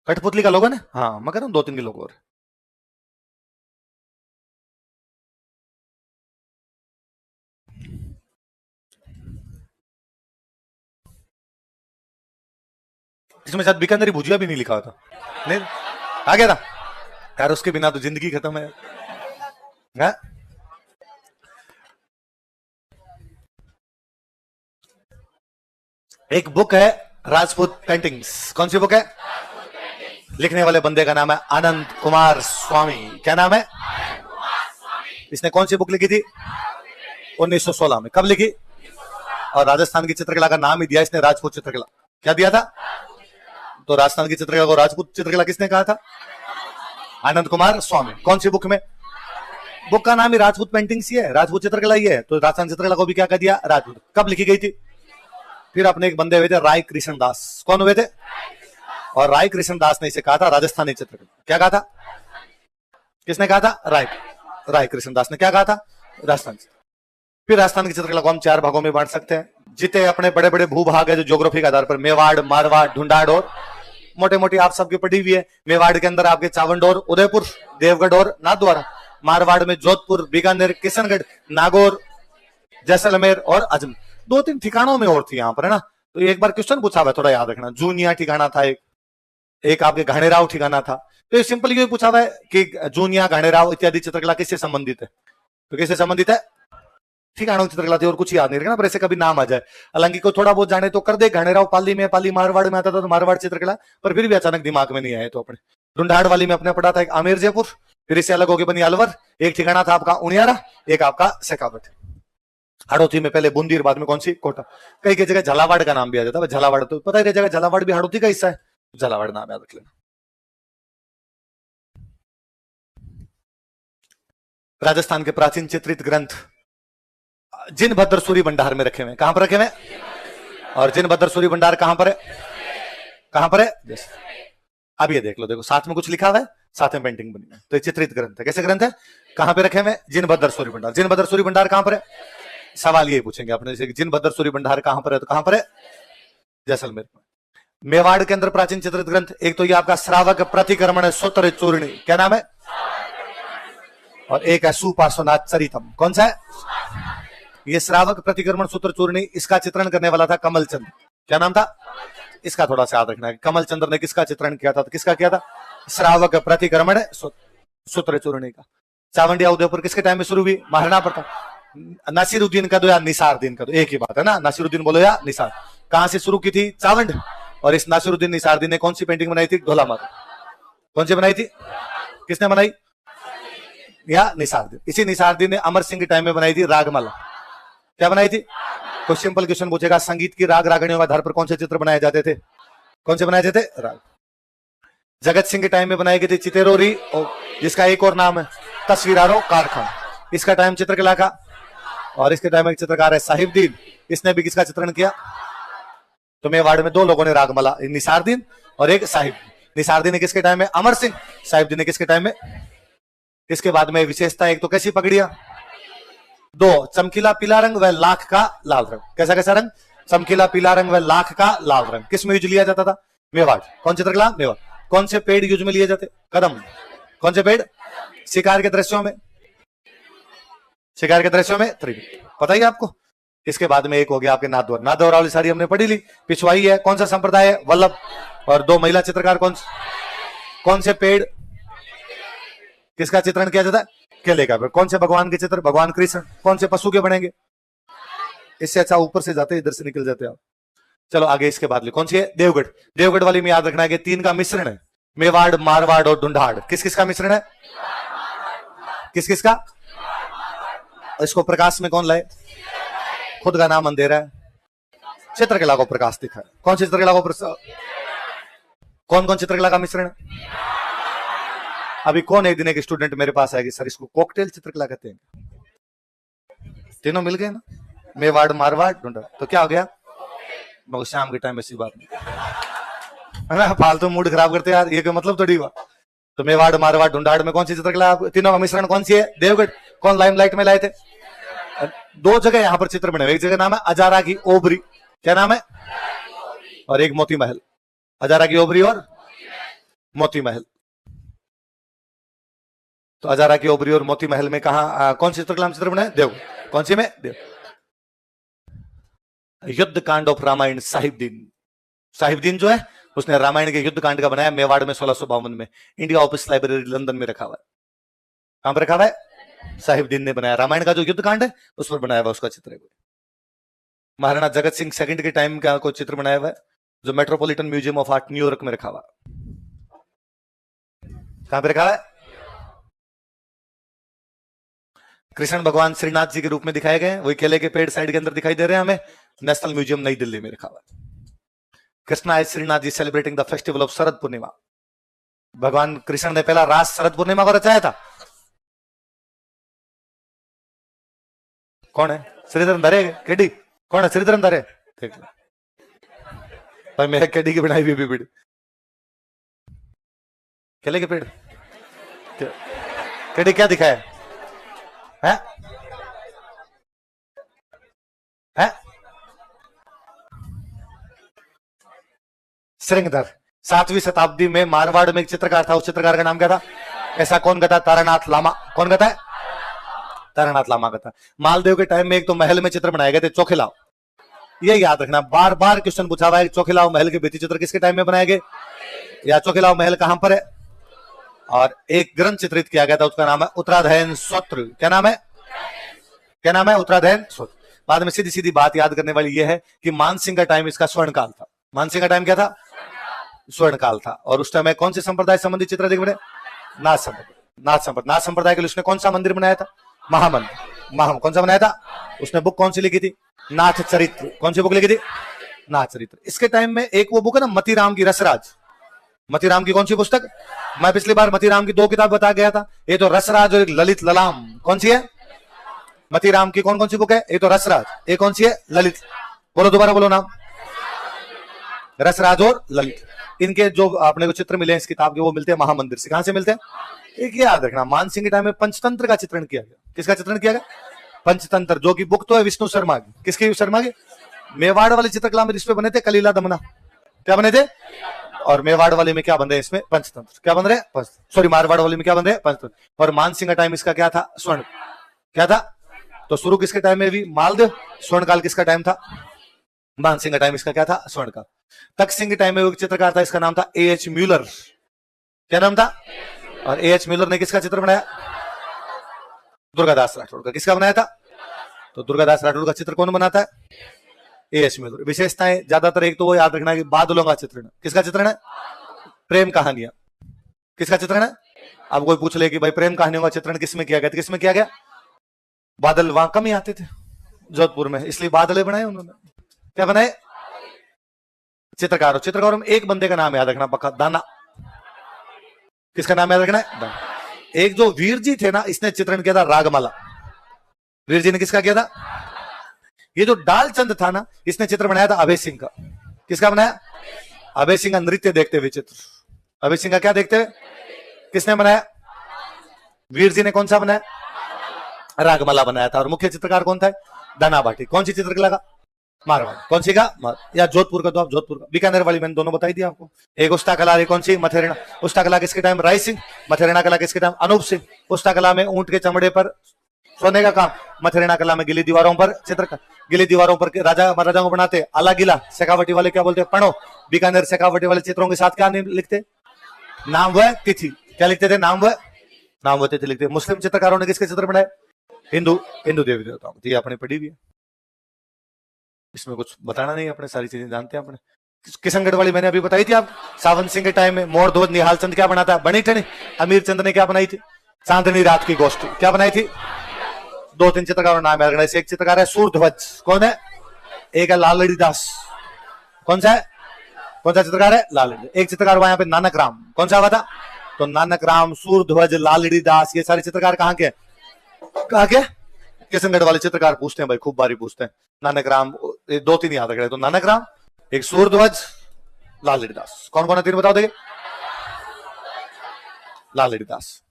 कठपुतली का लोगो ना, हाँ मैं कह रहा हूँ 2-3 के लोग और। इसमें शायद बीकानेरी भुजिया भी नहीं लिखा था, नहीं आ गया था यार, उसके बिना तो जिंदगी खत्म है। हाँ? एक बुक है राजपूत पेंटिंग्स, कौन सी बुक है? लिखने वाले बंदे का नाम है आनंद कुमार स्वामी। क्या नाम है? इसने कौन सी बुक लिखी थी? 1916 में। कब लिखी? और राजस्थान की चित्रकला का नाम ही दिया इसने राजपूत चित्रकला। क्या दिया था? तो राजस्थान की चित्रकला को राजपूत चित्रकला किसने कहा था? आनंद कुमार स्वामी। कौन सी बुक में? बुक का नाम ही राजपूत पेंटिंग्स ही है, राजपूत चित्रकला ही है, तो राजस्थान चित्रकला को भी क्या कह दिया? राजपूत। कब लिखी गई थी? फिर अपने एक बंदे हुए थे राय कृष्ण दास। कौन हुए थे? और राय कृष्ण दास ने इसे कहा था राजस्थानी चित्रकला। क्या कहा था? किसने कहा था? राय कृष्ण दास ने क्या कहा था? राजस्थान। फिर राजस्थान की चित्रकला को हम 4 भागों में बांट सकते हैं। जितने अपने बड़े बड़े भूभाग है जो ज्योग्राफी के आधार पर, मेवाड़, मारवाड़, ढूंढाड़ और मोटे मोटी आप सबकी पढ़ी हुई है। मेवाड़ के अंदर आपके चावंडोर, उदयपुर, देवगढ़ और नाथद्वारा। मारवाड़ में जोधपुर, बीकानेर, किशनगढ़, नागौर, जैसलमेर और अजमेर। 2-3 ठिकानों में और थी यहाँ पर, है ना। तो एक बार क्वेश्चन पूछा हुआ, थोड़ा याद रखना। जूनिया ठिकाना था एक आपके घाणेराव ठिकाना था। तो ये सिंपल ये पूछा हुआ है कि जूनिया, घाणेराव इत्यादि चित्रकला किससे संबंधित है? तो किससे संबंधित है? ठिकानों चित्रकला थी और कुछ याद नहीं रखना, पर ऐसे कभी नाम आ जाए। हालांकि कोई थोड़ा बहुत जाने तो कर दे, घाणेराव पाली में, पाली मारवाड़ में आता था तो मारवाड़ चित्रकला, पर फिर भी अचानक दिमाग में नहीं आए तो अपने। ढूंढाड़ वाली में अपने पढ़ा था एक आमेर जयपुर, फिर इससे अलग होकर बनी अलवर। एक ठिकाना था आपका उनियारा, एक आपका शेखावट। हड़ौती में पहले बूंदी, बाद में कौन सी? कोटा। कई कई जगह झालावाड़ का नाम भी आ जाता है। झालावाड़ तो पता ही रहेगा, झालावाड़ भी हड़ौती का हिस्सा है, झालावाड़ नाम याद रख लेना। राजस्थान के प्राचीन चित्रित ग्रंथ जिनभद्र सूरी भंडार में रखे हुए। कहां पर रखे हुए? और जिनभद्र सूरी भंडार कहां पर है? कहां पर है? अब ये देख लो, देखो साथ में कुछ लिखा हुआ है, साथ में पेंटिंग बनी है, तो ये चित्रित ग्रंथ है। कैसे ग्रंथ है? कहां पे रखे हुए? जिनभद्र सूरी भंडार। जिनभद्र सूरी भंडार कहां पर है? सवाल ये पूछेंगे अपने से, जिनभद्र सूरी भंडार कहां पर है, तो कहां पर है? जैसलमेर में। मेवाड़ के अंदर प्राचीन चित्रित ग्रंथ, एक तो ये आपका श्रावक प्रतिक्रमण सूत्र चूर्णी, क्या नाम है? और एक है सुपार्श्वनाथ चरितम। कौन सा है? ये श्रावक प्रतिक्रमण सूत्र चूर्णी, इसका चित्रण करने वाला था कमलचंद। क्या नाम था इसका? थोड़ा सा याद रखना है। कमलचंद्र ने किसका चित्रण किया था? तो किसका किया था? श्रावक प्रतिक्रमण सूत्र चूर्णी का। चावंडिया उदयपुर किसके टाइम में शुरू हुई? महाराणा प्रताप। नासिरुद्दीन का दो या निसारुद्दीन का दो, एक ही बात है ना। नासिरुद्दीन बोलो या निसार। कहां से शुरू की थी? चावंड। और इस नासिरुद्दीन निसारुद्दीन ने कौन सी पेंटिंग बनाई थी? ढोला माता। कौन सी बनाई थी? किसने बनाई? या निसारुद्दीन। इसी निसारुद्दीन ने अमर सिंह के टाइम में बनाई थी रागमाला। क्या बनाई थी? कोई सिंपल क्वेश्चन पूछेगा, संगीत की राग रागणियों के आधार पर कौन से चित्र बनाए जाते थे? कौन से बनाए जाते थे? राग। जगत सिंह के टाइम में बनाई गई थी चितेरोरी, जिसका एक और नाम है तस्वीरारो कारखान। इसका टाइम चित्रकला का। और इसके टाइम में चित्रकार है साहिबदीन, इसने भी किसका चित्रण किया? तो मेवाड़ में 2 लोगों ने रागमाला, निसारुद्दीन और एक साहिब। निसारुद्दीन ने किसके टाइम में? अमर सिंह। साहिबदीन ने किसके टाइम में? इसके बाद में विशेषता, एक तो कैसी पगड़ियां? 2, चमकीला पीला रंग व लाख का लाल रंग। कैसा कैसा रंग? चमकीला पीला रंग व लाख का लाल रंग। किस में यूज लिया जाता था? मेवाड़। कौन चित्रकला? मेवाड़। कौन से पेड़ यूज में लिए जाते? कदम। कौन से पेड़? शिकार के दृश्यों में, शिकार के दृश्यों में त्रिवेणी। पता ही आपको। इसके बाद में एक हो गया आपके नाथद्वार। नाथद्वार वाली सारी हमने पढ़ी ली। पिछवाई है, कौन सा संप्रदाय है? वल्लभ। और 2 महिला चित्रकार कौन से पेड़ किसका चित्रण किया जाता है? केले का पेड़। कौन से भगवान के चित्र? भगवान कृष्ण। कौन से पशु के बनेंगे? इससे अच्छा ऊपर से जाते, इधर से निकल जाते आप। चलो आगे इसके बाद कौन सी है? देवगढ़। देवगढ़ वाली में याद रखना है कि 3 का मिश्रण है, मेवाड़, मारवाड़ और ढूंढाड़। किस किस का मिश्रण है? किस किस का? इसको प्रकाश में कौन लाए? खुद का नाम अंधेरा है, चित्रकला को प्रकाश दिखा है। कौन सी चित्रकला को? कौन कौन चित्रकला का मिश्रण है? अभी कौन एक दिन एक स्टूडेंट मेरे पास आएगी, सर इसको कॉकटेल चित्रकला कहते हैं। तीनों मिल गए ना, मेवाड़, मारवाड़, ढूंढाड़। तो क्या हो गया? मगर शाम के टाइम ऐसी बात नहीं है ना, फालतू मूड खराब करते यार, ये कोई मतलब थोड़ी हुआ। तो मेवाड़, मारवाड़, ढूंढाड़ में कौन सी चित्रकला? तीनों का मिश्रण कौन सी है? देवगढ़। कौन लाइमलाइट में लाए थे? 2 जगह यहां पर चित्र बने हुए। एक जगह नाम है अजारा की ओबरी। क्या नाम है? और एक मोती महल। अजारा की ओबरी और मोती महल। तो अजारा की ओबरी और मोती महल में कहा कौन सी चित्रकला में चित्र बनाए? देव। कौन सी में? देव। युद्ध कांड ऑफ रामायण साहिबदीन। साहिबदीन जो है उसने रामायण के युद्ध कांड का बनाया मेवाड़ में 1652 में। इंडिया ऑफिस लाइब्रेरी लंदन में रखा हुआ है। कहां पर रखा हुआ है? साहिबदीन ने बनाया रामायण का जो युद्ध कांड है उस पर बनाया हुआ उसका चित्र है। महाराणा जगत सिंह सेकंड के टाइम का कोई चित्र बनाया हुआ है जो metropolitan museum of art New York में रखा हुआ। कहां पर रखा है? कृष्ण भगवान श्रीनाथ जी के रूप में दिखाए गए, वही केले के पेड़ साइड के अंदर दिखाई दे रहे हैं हमें। नेशनल म्यूजियम नई दिल्ली में रखा हुआ है। Krishna as Shrinath ji celebrating the festival of Sharad Purnima. भगवान कृष्ण ने पहला रास शरद पूर्णिमा को रचाया था। कौन है? श्रीधरन धरे केडी। कौन है? श्रीधरन धरे। देख लो भाई मेरे केडी की बनाई हुई बीबी केले के पेड़। केडी क्या दिखाया है? है? श्रृंगधर। 7वीं शताब्दी में मारवाड़ में एक चित्रकार था, उस चित्रकार का नाम क्या था? ऐसा कौन कहता? तारानाथ लामा। कौन कहता है? तारानाथ लामा कहता। मालदेव के टाइम में एक तो महल में चित्र बनाए गए थे, चोखिलाव। ये याद रखना, बार बार क्वेश्चन पूछा हुआ है चोखिलाव महल के भित्ति चित्र किसके टाइम में बनाए गए या चोखिलाव महल कहां पर है। और एक ग्रंथ चित्रित किया गया था, उसका नाम है उत्तराधयन स्तोत्र। क्या नाम है? क्या नाम है? उत्तराधयन स्तोत्र। बाद में सीधी सीधी बात याद करने वाली यह है कि मानसिंह का टाइम इसका स्वर्ण काल था। मानसिंह का टाइम क्या था? स्वर्ण काल था। और उस टाइम में कौन से संप्रदाय संबंधित चित्र देख बने? नाथ संप्रदाय। नाथ संप्रदाय के लिए उसने कौन सा मंदिर बनाया था? महामंदिर। कौन सा बनाया था? उसने बुक कौन सी लिखी थी? नाथ चरित्र। कौन सी बुक लिखी थी? नाथ चरित्र। इसके टाइम में एक वो बुक है ना मतीराम की, रसराज। मतीराम की कौन सी पुस्तक? मैं पिछली बार मतीराम की 2 किताब बता गया था, ये तो रसराज और एक ललित ललाम। कौन सी है? मतीराम की कौन कौन सी बुक है? एक तो रसराज, एक कौन सी है? ललित। बोलो दोबारा बोलो नाम। रसराज और ललित। इनके जो आपने को चित्र मिले इस किताब के वो मिलते हैं महामंदिर से। कहां से मिलते हैं? एक याद रखना, मानसिंह के टाइम में पंचतंत्र का चित्रण किया गया। किसका चित्रण किया गया? पंचतंत्र, जो की बुक तो है विष्णु शर्मा की। किसकी? शर्मा की। मेवाड़ वाले चित्रकला में जिसपे बने थे कलीला दमना। क्या बने थे? और मेवाड़ वाले में क्या बन रहे हैं? इसमें पंचतंत्र। क्या बन रहे हैं? सॉरी, मारवाड़ वाले में क्या बन रहे हैं? पंचतंत्र। और मानसिंह का टाइम इसका क्या था? स्वर्ण। क्या था? तो शुरू किसके टाइम में भी? मालदेव। स्वर्ण काल किसका टाइम था? मानसिंह का टाइम इसका क्या था? स्वर्ण काल। तख्त सिंह के टाइम में एक चित्रकार था, इसका नाम था A.H. म्यूलर। क्या नाम था? और A.H. म्यूलर ने किसका चित्र बनाया? दुर्गादास राठौड़ का। किसका बनाया था? तो दुर्गादास राठौड़ का चित्र कौन बनाता है? A.H. म्यूलर। विशेषताएं ज्यादातर एक तो वो याद रखना कि बादलों का चित्रण। किसका चित्रण है? प्रेम कहानियां। किसका चित्रण है? अब कोई पूछ ले कि भाई प्रेम कहानियों का चित्रण किसमें किया गया? तो किसमें किया गया? बादल वहां कम ही आते थे जोधपुर में, इसलिए बादलें बनाए उन्होंने। क्या बनाए? चित्रकारों में एक बंदे का नाम याद रखना पक्का, दाना। किसका नाम याद रखना है? दाना। एक जो वीर जी थे ना, इसने चित्रण किया था रागमाला। वीर जी ने किसका किया था? ये जो डालचंद था ना, इसने चित्र बनाया था अभय सिंह का। किसका बनाया? अभय सिंह का नृत्य देखते हुए चित्र। अभय सिंह का क्या देखते हुए? किसने बनाया? वीर जी ने कौन सा बनाया? रागमाला बनाया था। और मुख्य चित्रकार कौन था? दाना भाटी। कौन सी चित्रकला का? मारवाड़। कौन सी का? या जोधपुर का? तो आप जोधपुर का। बीकानेर वाली मैंने दोनों बताई थी आपको। एक उस्ता कला, कौन सी? मथेरना। उस्ता कला किसके टाइम? राय सिंह। मथेरना कला किसके टाइम? अनूप सिंह। उस्ता कला में ऊंट के चमड़े पर सोने का काम। मथेरना कला में गिली दीवारों पर चित्रकार। गिली दीवारों पर राजा महाराजाओं को बनाते आला गिला। शेखावटी वाले क्या बोलते हैं? पढ़ो। बीकानेर शेखावटी वाले चित्रों के साथ क्या लिखते? नाम व तिथि। क्या लिखते थे? नाम व तिथि लिखते। मुस्लिम चित्रकारों ने किसके चित्र बनाए? हिंदू देवी देवताओं। ये आपने पढ़ी भी है, इसमें कुछ बताना नहीं, अपने सारी चीजें जानते हैं अपने। किशनगढ़ वाली मैंने अभी बताई थी आप। सावन सिंह के टाइम में मोर ध्वज निहाल चंद क्या बनाता? बनी ठनी। अमीर चंद ने क्या बनाई थी? चांदनी रात की गोष्ठी। क्या बनाई थी? 2-3 चित्रकारों नाम याद रखना। एक चित्रकार है सूरध्वज। कौन है? एक है लालड़ी दास। कौन सा है? कौन सा चित्रकार है? लालड़ी। एक चित्रकार हुआ यहाँ पे नानक राम। कौन सा हुआ था? तो नानक राम, सूरध्वज, लालड़ी दास, ये सारे चित्रकार कहाँ के? कहाँ के? किशनगढ़ वाले चित्रकार पूछते हैं भाई, खूब बारी पूछते हैं। नानक राम 2-3 याद रख रहे। तो नानक राम, एक सूरध्वज, लालड़ी दास। कौन कौन है? 3 बताओ। देखिए, लालड़ी दास।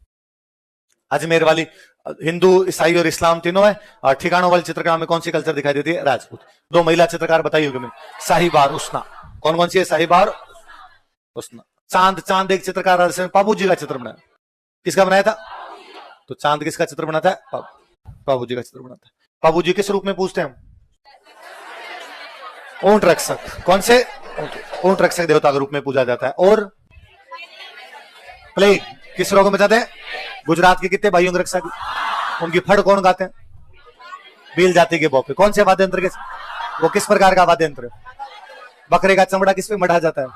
अजमेर वाली हिंदू, ईसाई और इस्लाम तीनों है। और ठिकानों वाली चित्रकला में कौन सी कल्चर दिखाई देती है? राजपूत। 2 महिला चित्रकार बताई होगी मैंने, साहिबार, उसना। कौन कौन सी है? साहिबार, उसना। चांद, चांद एक चित्रकार राजस्थान पाबू जी का चित्र बनाया। किसका बनाया था? तो चांद किसका चित्र बनाता है? पाबू जी का चित्र बनाता है। पाबू जी किस रूप में पूजते हैं हम? ऊंट रक्षक। कौन से? ऊंट रक्षक देवता के रूप में पूजा जाता है। और प्लेग किस रोग में बचाते हैं? गुजरात के कितने भाइयों की रक्षा की? उनकी फड़ कौन गाते हैं? भील जाति के बोपे। कौन से वाद्य यंत्र के? वो किस प्रकार का वाद्य यंत्र? बकरे का चमड़ा किस पे मढ़ा जाता है?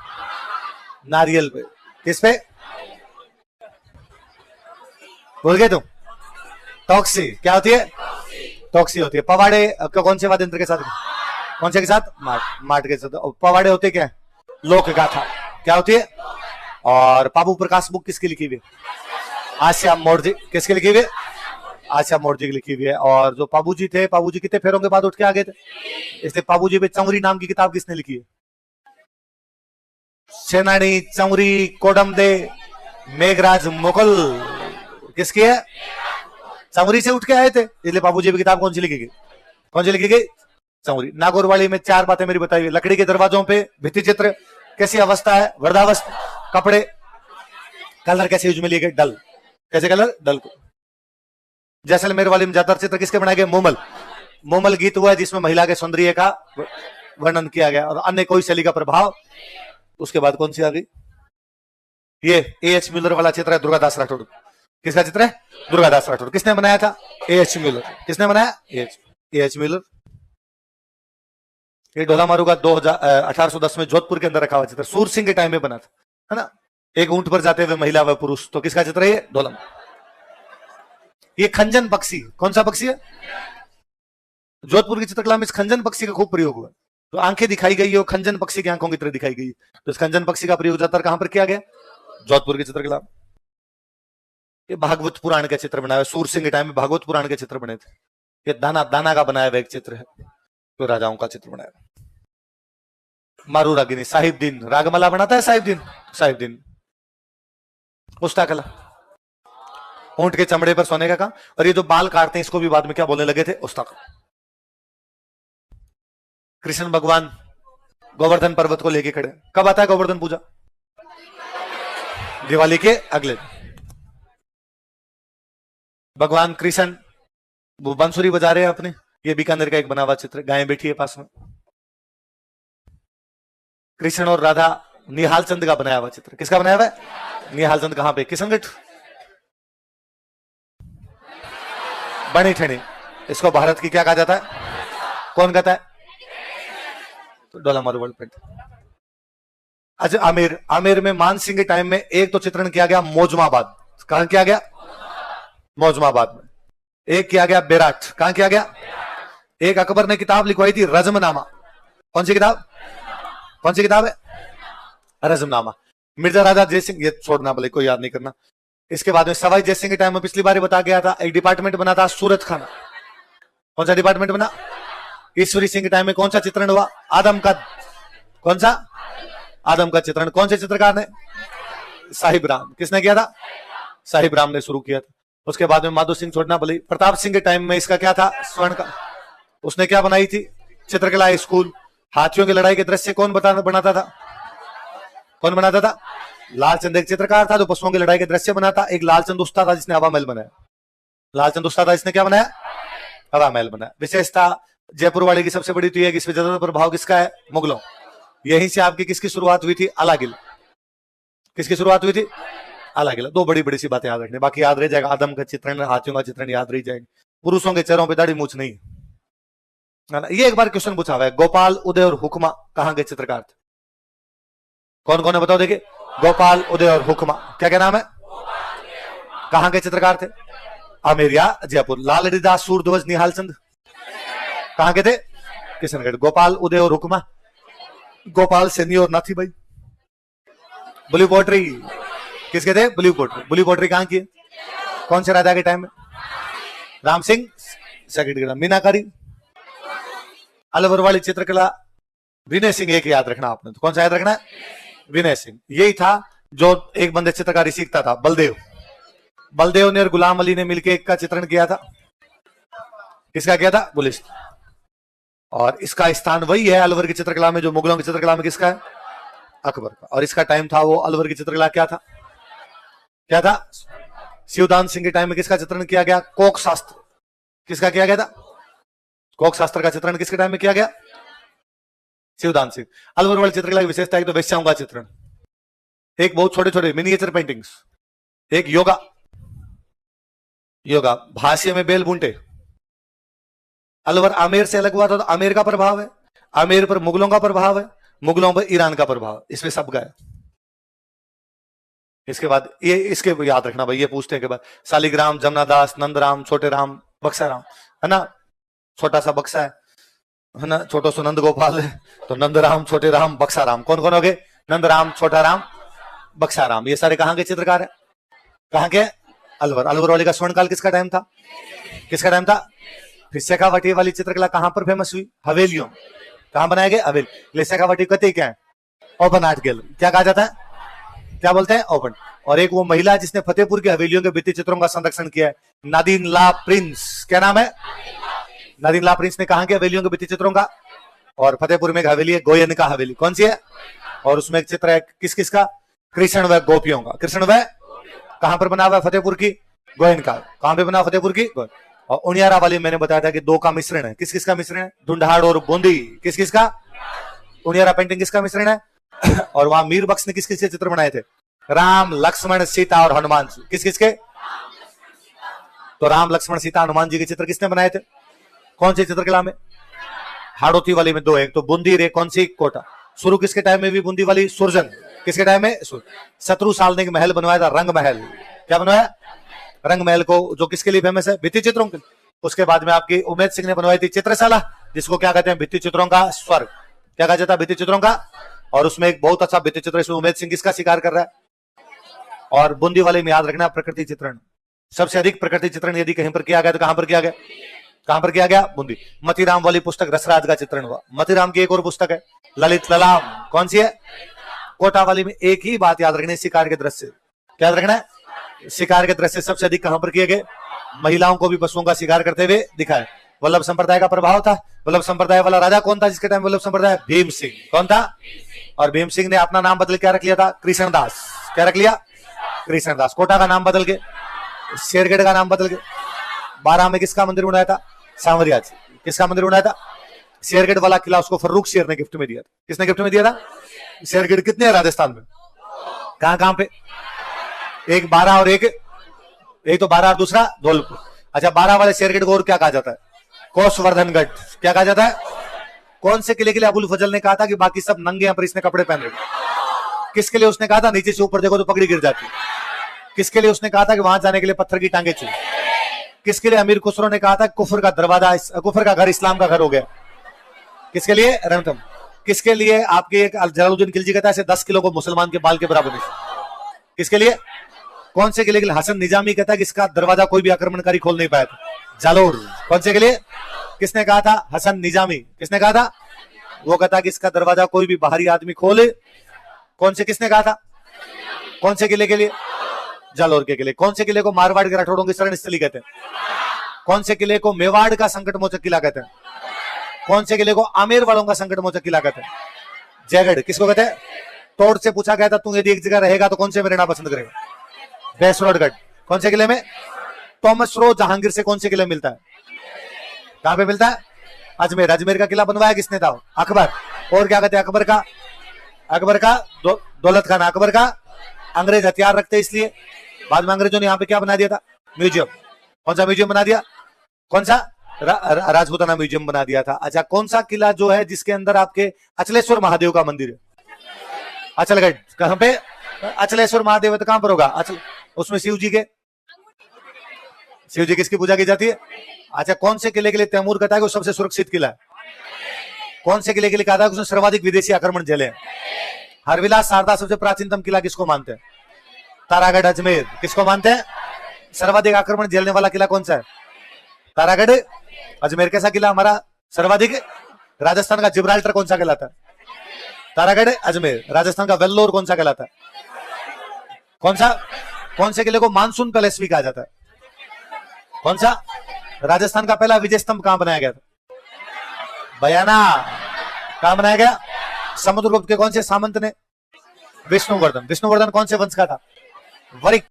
नारियल पे। किस पे? बोल गए तुम? टॉक्सी। क्या होती है? टॉक्सी होती है। पवाड़े कौन से वाद्य यंत्र के साथ? कौन से के साथ? माट के साथ। पवाड़े होते क्या? लोक गाथा। क्या होती है? और बाबू प्रकाश बुक किसकी लिखी हुई है? आशा मोर्जी। किसकी लिखी हुई है? आशा मोर्जी की लिखी हुई है। और जो पाबू जी थे, पाबू जी कितने फेरों के बाद उठ के आ गए थे, इसलिए पाबू जी पे चौरी नाम की किताब किसने लिखी है? सेनानी चौरी कोडम दे मेघराज मुगल। किसकी है? चौरी से उठ के आए थे, इसलिए बाबू जी की किताब कौन सी लिखी गई? कौन सी लिखी गई? चौरी। नागौरवाली में 4 बातें मेरी बताई हुई। लकड़ी के दरवाजों पे भित्ति चित्र, कैसी अवस्था है? वृद्धावस्था। कपड़े, कलर कैसे यूज में लिए गए? डल। कैसे कलर? डल को। जैसलमेर वाली में ज्यादातर चित्र किसके बनाए गए? मोमल। मोमल गीत हुआ है जिसमें महिला के सौंदर्य का वर्णन किया गया। और अन्य कोई शैली का प्रभाव। उसके बाद कौन सी आ गई? ये A.H. म्यूलर वाला चित्र है, दुर्गादास राठौड़। किसका चित्र है? दुर्गादास राठौड़। किसने बनाया था? A.H. म्यूलर। किसने बनाया? A.H. म्यूलर। ये ढोला मारू का 1810 में जोधपुर के अंदर रखा हुआ चित्र, सूर सिंह के टाइम में बना था, है ना? एक ऊंट पर जाते हुए महिला व पुरुष। तो किसका चित्र है ये? ढोलम। ये खंजन पक्षी। कौन सा पक्षी है? जोधपुर की चित्रकला में इस खंजन पक्षी का खूब प्रयोग हुआ। तो आंखें दिखाई गई है, खंजन पक्षी की आंखों की तरह दिखाई गई। तो इस खंजन पक्षी का प्रयोग ज्यादातर कहां पर किया गया? जोधपुर की चित्रकला। ये भागवत पुराण के चित्र बनाए, सूर सिंह के टाइम में भागवत पुराण के चित्र बने थे। ये दाना दाना का बनाया हुआ एक चित्र है, तो राजाओं का चित्र बनाया। मारू रागिनी, साहिबदीन। रागमाला बनाता है साहिबदीन। साहिबदीन पुस्ता कला, ऊंट के चमड़े पर सोने का काम। और ये जो बाल काटते हैं इसको भी बाद में क्या बोलने लगे थे? उस्ताक। कृष्ण भगवान गोवर्धन पर्वत को लेके खड़े। कब आता है गोवर्धन पूजा? दिवाली के अगले दिन। भगवान कृष्ण वो बांसुरी बजा रहे हैं अपने। ये बीकानेर का एक बना हुआ चित्र, गायें बैठी है पास में। कृष्ण और राधा, निहाल चंद का बनाया हुआ चित्र। किसका बनाया हुआ है? निहाल चंद। कहां पे? किशनगढ़, बनी ठेनी। इसको भारत की क्या कहा जाता है? कौन कहता है? तो डोला मारू वर्ल्ड प्रिंट। अच्छा, आमेर। आमेर में मान सिंह के टाइम में एक तो चित्रण किया गया मौजमाबाद। कहां किया गया? मौजमाबाद में। एक किया गया बेराट। कहां किया गया? एक अकबर ने किताब लिखवाई थी रजमनामा। कौन सी किताब? कौन सी किताब है? रजमनामा। मिर्जा राजा जयसिंह, ये छोड़ना भले, कोई याद नहीं करना। इसके बाद में सवाई जयसिंह के टाइम में पिछली बार बता गया था, एक डिपार्टमेंट बना था सूरत खाना। कौन सा डिपार्टमेंट बना? ईश्वरी सिंह के टाइम में कौन सा चित्रण हुआ? आदम का। कौन सा? आदम का चित्रण। कौन से चित्रकार ने? साहिब राम। किसने किया था? साहिब राम ने शुरू किया था। उसके बाद में माधो सिंह छोड़ना भले, प्रताप सिंह के टाइम में इसका क्या था? स्वर्ण का। उसने क्या बनाई थी? चित्रकला स्कूल। हाथियों की लड़ाई के दृश्य कौन बनाता था? कौन बनाता था? लालचंद एक चित्रकार था जो पशुओं की लड़ाई के दृश्य बनाता। एक लालचंद उस्ताद था जिसने हवा महल बनाया। लालचंद उस्ताद था जिसने क्या बनाया? हवा महल बनाया। विशेषता जयपुर वाले की सबसे बड़ी तो यह कि इसमें ज्यादा प्रभाव किसका है? मुगलों। यहीं से आपकी किसकी शुरुआत हुई थी? अलागिल। किसकी शुरुआत हुई थी? अलागिल। दो बड़ी बड़ी सी बातें याद रखनी, बाकी याद रह जाएगा। आदम का चित्रण, हाथियों का चित्रण याद रह जाएगा। पुरुषों के चेहरों पर दाढ़ी मूछ नहीं है ना। ये एक बार क्वेश्चन पूछा हुआ है, गोपाल, उदय और हुक्मा कहां के चित्रकार थे? कौन कौन है बताओ? देखिए, गोपाल, उदय और हुक्मा। क्या क्या नाम है? कहां के चित्रकार थे? आमेरिया, जयपुर। लाल हरिदास, सूरध्वज, निहाल चंद कहां के थे? किशनगढ़। गोपाल, उदय और हुक्मा। गोपाल सैनी और नाथी भाई। ब्लू पोट्री किसके थे? Blue pottery. ब्लू पोट्री कहां की? कौन से राजा के टाइम में? राम सिंह सेकंड। मीनाकारी, अलवर वाली चित्रकला विनय सिंह। एक याद रखना आपने, तो कौन सा याद रखना है? विनय सिंह। यही था जो एक बंदे चित्रकारी सीखता था, बलदेव। बलदेव ने और गुलाम अली ने मिलकर एक का चित्रण किया था। किसका किया था? पुलिस। और इसका स्थान वही है अलवर की चित्रकला में जो मुगलों की चित्रकला में किसका है? अकबर का। और इसका टाइम था, वो अलवर की चित्रकला क्या था, क्या था? शिवदान सिंह के टाइम में किसका चित्रण किया गया? कोक शास्त्र। किसका किया गया था? कोक शास्त्र का चित्रण किसके टाइम में किया गया? शिवदान सिंह। अलवर वाली चित्रकला की विशेषता एक तो वेश्याओं का चित्रण, एक बहुत छोटे छोटे मिनिएचर पेंटिंग्स, एक योगा, योगा भाष्य में बेल बूंटे। अलवर आमेर से अलग हुआ था, तो आमेर का प्रभाव है, आमेर पर मुगलों का प्रभाव है, मुगलों पर ईरान का प्रभाव, इसमें सब गए। इसके बाद ये, इसके याद रखना भाई, ये पूछते हैं के बाद शालिग्राम, जमुनादास, नंदराम, छोटे राम, बक्सा राम, है ना, छोटा सा बक्सा है ना, छोटो सो नंद गोपाल है, तो नंदराम, छोटे राम, बक्सा राम, कौन कौन हो गए? नंदराम, छोटा राम, बक्सा राम। ये सारे कहां के चित्रकार है? कहां के? अलवर। अलवर वाले का स्वर्णकाल किसका टाइम था? किसका टाइम था? फिर शेखावटी वाली चित्रकला कहां पर फेमस हुई? हवेलियों। कहां बनाए गए? हवेली। शेखावटी कहते क्या है? Open art gallery. क्या कहा जाता है? क्या बोलते हैं? ओपन। और एक वो महिला जिसने फतेहपुर की हवेलियों के भित्ति चित्रों का संरक्षण किया है, नादिन ला प्रिंस। क्या नाम है? नादिन ला प्रिंस ने कहा कि हवेलियों के भित्ति चित्रों का, और फतेहपुर में एक हवेली है, गोयन का हवेली। कौन सी है? और उसमें एक चित्र है किस किस का? कृष्ण व गोपियों का। कृष्ण व कहां पर बना हुआ है? फतेहपुर की गोयन का। कहां पे बना? फतेहपुर की गोयन। और उनियारा वाली मैंने बताया था कि दो का मिश्रण है। किस किस का मिश्रण है? ढूंढाड़ और बूंदी। किस किस का? उनियारा पेंटिंग किसका मिश्रण है? और वहां मीर बख्श ने किस किस के चित्र बनाए थे? राम, लक्ष्मण, सीता और हनुमान जी। किस किस के? तो राम, लक्ष्मण, सीता, हनुमान जी के चित्र किसने बनाए थे? कौन सी चित्रकला में? हाड़ोती वाली में दो, एक तो बूंदी रे, कौन सी? कोटा। शुरू किसके टाइम में भी बूंदी वाली? सुरजन। किसके टाइम में? शत्रु साल ने महल बनवाया था, रंग महल। क्या बनवाया? रंग महल को, जो किसके लिए फेमस है? भित्ति चित्रों के। उसके बाद में आपकी उमेद सिंह ने बनवाई थी चित्रशाला, जिसको क्या कहते हैं? भित्ति चित्रों का स्वर्ग। क्या कहा जाता है? भित्ति चित्रों का। और उसमें एक बहुत अच्छा भित्ति चित्र, इसमें उमेद सिंह किसका शिकार कर रहा है? और बूंदी वाले में याद रखना प्रकृति चित्रण। सबसे अधिक प्रकृति चित्रण यदि कहीं पर किया गया तो कहां पर किया गया? कहां पर किया गया? बूंदी। मतीराम वाली पुस्तक रसराज का चित्रण हुआ। मतीराम की एक और पुस्तक है ललित ललाम। कौन सी है? कोटा वाली में एक ही बात याद रखनी, शिकार के दृश्य। क्या याद रखना है? शिकार के दृश्य सबसे अधिक कहां पर किए गए? महिलाओं को भी पशुओं का शिकार करते हुए दिखाए। वल्लभ संप्रदाय का प्रभाव था। वल्लभ संप्रदाय वाला राजा कौन था जिसके टाइम वल्लभ संप्रदाय? भीम सिंह। कौन था? और भीम सिंह ने अपना नाम बदल क्या रख लिया था? कृष्णदास। क्या रख लिया? कृष्णदास। कोटा का नाम बदल के शेरगढ़ का नाम बदल के। 12 में किसका मंदिर बनाया था? सांवरिया जी। किसका मंदिर बनाया था? शेरगढ़ वाला किला उसको फर्रुख शेर ने गिफ्ट में दिया था। किसने गिफ्ट में दिया था? शेरगढ़। कितने हैं राजस्थान में? कहां कहां पे? एक 12 और एक तो 12 और दूसरा धौलपुर। अच्छा, 12 वाले शेरगढ़ को और क्या कहा जाता है? कोषवर्धनगढ़। क्या कहा जाता है? कौन से किले के लिए अबुल फजल ने कहा था कि बाकी सब नंगे हैं पर इसने कपड़े पहन रखे? किसके लिए उसने कहा था नीचे से ऊपर देखो तो पगड़ी गिर जाती? किसके लिए उसने कहा था कि वहां जाने के लिए पत्थर की टांगे चाहिए? किसके लिए अमीर खुसरो ने कहा था कुफर का दरवाजा, कुफर का घर इस्लाम का घर हो गया? किसके लिए? रणथम। किसके लिए आपके एक जलालुद्दीन खिलजी कहता है ऐसे 10 किलो को मुसलमान के बाल के बराबर नहीं? किसके लिए? कौन से किले के लिए? हसन निजामी कहता है कि इसका दरवाजा कोई भी आक्रमणकारी खोल नहीं पाया था, जालोर। कौन से के लिए? किसने कहा था? हसन निजामी। किसने कहा था? वो कहता कि इसका दरवाजा कोई भी बाहरी आदमी खोले। कौन से? किसने कहा था? कौन से किले के लिए? जालोर के किले। कौन से किले को मारवाड़ के राठौड़ों की शरण स्थली कहते हैं? कौन से किले को मेवाड़ का संकट मोचक किला कहते हैं? कौन से किले को आमेर वालों का संकट मोचक किला कहते हैं? जयगढ़। किसको कहते हैं? टोड से पूछा गया था तू यदि एक जगह रहेगा तो कौन से में रहना पसंद करेगा? बेसरोडगढ़। कौन से किले में? थॉमस रो जहांगीर से कौन से किले मिलता है? कहां पे मिलता है? अजमेर। अजमेर का किला बनवाया किसने था? अकबर। और क्या कहते हैं अकबर का? अकबर का दौलत खान। अकबर का अंग्रेज हथियार रखते इसलिए। बाद में अंग्रेजों ने यहाँ पे क्या बना दिया था? म्यूजियम। कौन सा म्यूजियम बना दिया? कौन सा? राजपूताना म्यूजियम बना दिया था। अच्छा, कौन सा किला जो है जिसके अंदर आपके अचलेश्वर महादेव का मंदिर है? अचलगढ़। कहां पे? अचलेश्वर महादेव है तो कहां पर होगा? अचल। उसमें शिव जी किसकी पूजा की जाती है? अच्छा, कौन से किले के लिए तैमूर कहता है कि वो सबसे सुरक्षित किला है? कौन से किले के लिए कहा था कि उसमें सर्वाधिक विदेशी आक्रमण झेले हैं? हरविलास शारदा सबसे प्राचीनतम किला किसको मानते हैं? तारागढ़ अजमेर। किसको मानते हैं? सर्वाधिक आक्रमण झेलने वाला किला कौन सा है? तारागढ़ अजमेर। कैसा किला हमारा सर्वाधिक? राजस्थान का जिब्राल्टर कौन सा कहलाता है? तारागढ़ अजमेर। राजस्थान का वेल्लोर कौन सा कहलाता है? कौन सा? कौन से किले को मानसून पैलेस भी कहा जाता है? कौन सा? राजस्थान का पहला विजय स्तंभ कहां बनाया गया था? बयाना। कहां बनाया गया? समुद्रगुप्त के कौन से सामंत ने? विष्णुवर्धन। विष्णुवर्धन कौन से वंश का था? वरिक।